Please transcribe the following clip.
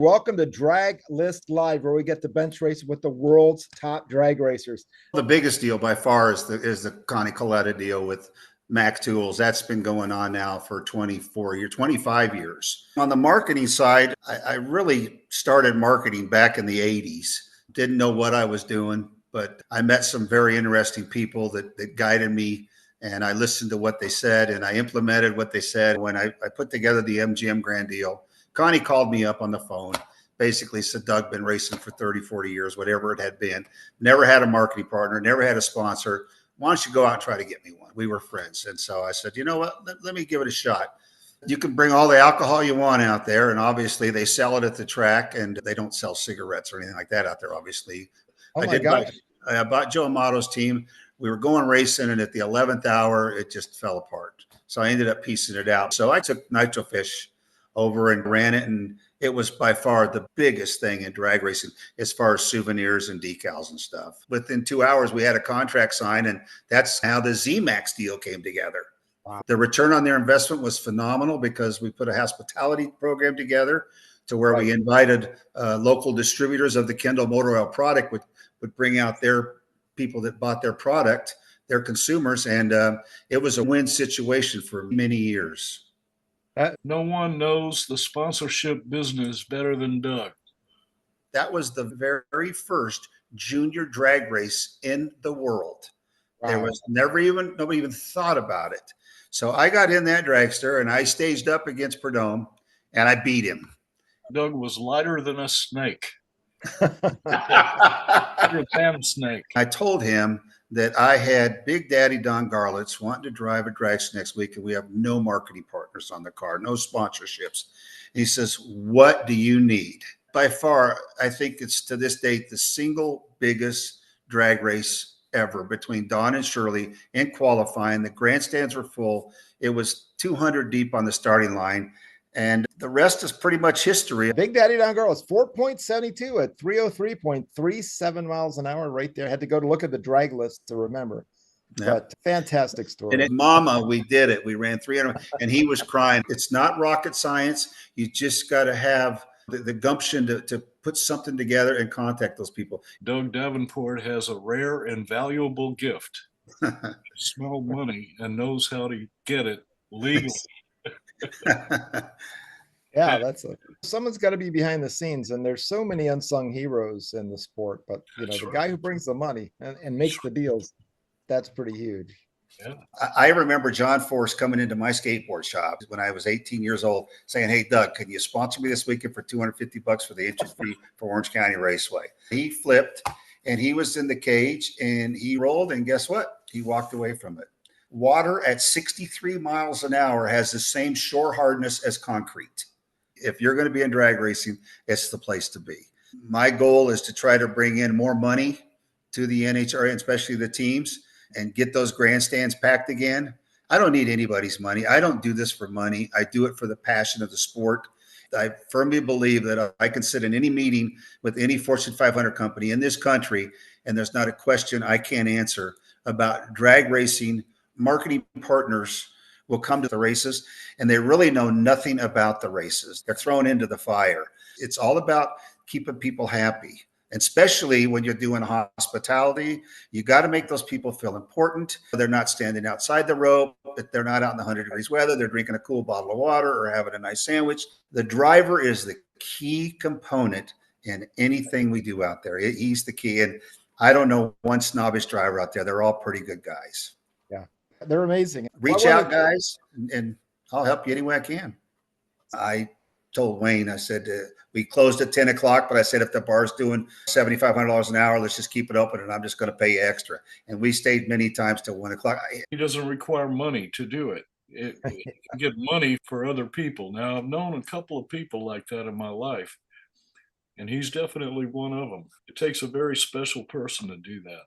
Welcome to Draglist Live, where we get to bench race with the world's top drag racers. The biggest deal by far is the Connie Coletta deal with Mac Tools. That's been going on now for 25 years. On the marketing side, I really started marketing back in the 80s. Didn't know what I was doing, but I met some very interesting people that guided me, and I listened to what they said, and I implemented what they said. When I put together the MGM Grand Deal, Connie called me up on the phone, basically said, Doug, been racing for 30, 40 years, whatever it had been. Never had a marketing partner, never had a sponsor. Why don't you go out and try to get me one? We were friends. And so I said, you know what, let me give it a shot. You can bring all the alcohol you want out there. And obviously they sell it at the track, and they don't sell cigarettes or anything like that out there, obviously. Oh my gosh. I bought Joe Amato's team. We were going racing, and at the 11th hour, it just fell apart. So I ended up piecing it out. So I took Nitrofish over and ran it, and it was by far the biggest thing in drag racing as far as souvenirs and decals and stuff. Within 2 hours, we had a contract signed, and that's how the Z-Max deal came together. Wow. The return on their investment was phenomenal because we put a hospitality program together to where we invited local distributors of the Kendall Motor Oil product would bring out their people that bought their product, their consumers, and it was a win situation for many years. No one knows the sponsorship business better than Doug. That was the very first junior drag race in the world. Wow. There was nobody even thought about it. So I got in that dragster and I staged up against Perdome and I beat him. Doug was lighter than a snake. A damn snake. I told him that I had Big Daddy Don Garlitz wanting to drive a dragster next week, and we have no marketing partners on the car, no sponsorships. And he says, what do you need? By far, I think it's to this date the single biggest drag race ever between Don and Shirley in qualifying. The grandstands were full. It was 200 deep on the starting line. And the rest is pretty much history. Big Daddy Don Garlitz, 4.72 at 303.37 miles an hour right there. I had to go to look at the drag list to remember. Yep. But fantastic story. And at Mama, we did it. We ran 300, and he was crying. It's not rocket science. You just got to have the gumption to put something together and contact those people. Doug Davenport has a rare and valuable gift. He smells money and knows how to get it legally. Yeah, someone's got to be behind the scenes, and there's so many unsung heroes in the sport, but the guy who brings the money and makes the deals, that's pretty huge. Yeah. I remember John Force coming into my skateboard shop when I was 18 years old saying, hey, Doug, can you sponsor me this weekend for $250 for the entrance fee for Orange County Raceway? He flipped, and he was in the cage, and he rolled, and guess what? He walked away from it. Water at 63 miles an hour has the same shore hardness as concrete. If you're going to be in drag racing, it's the place to be. My goal is to try to bring in more money to the NHRA, especially the teams, and get those grandstands packed again. I don't need anybody's money. I don't do this for money. I do it for the passion of the sport. I firmly believe that I can sit in any meeting with any Fortune 500 company in this country, and there's not a question I can't answer about drag racing. Marketing partners will come to the races, and they really know nothing about the races. They're thrown into the fire. It's all about keeping people happy, especially when you're doing hospitality. You got to make those people feel important. They're not standing outside the rope. They're not out in the 100 degrees weather. They're drinking a cool bottle of water or having a nice sandwich. The driver is the key component in anything we do out there. He's the key. And I don't know one snobbish driver out there. They're all pretty good guys. Yeah. They're amazing. Reach out, guys, and I'll help you any way I can. I told Wayne, I said, we closed at 10 o'clock, but I said, if the bar's doing $7,500 an hour, let's just keep it open, and I'm just going to pay you extra. And we stayed many times till 1 o'clock. He doesn't require money to do it. You can get money for other people. Now, I've known a couple of people like that in my life, and he's definitely one of them. It takes a very special person to do that.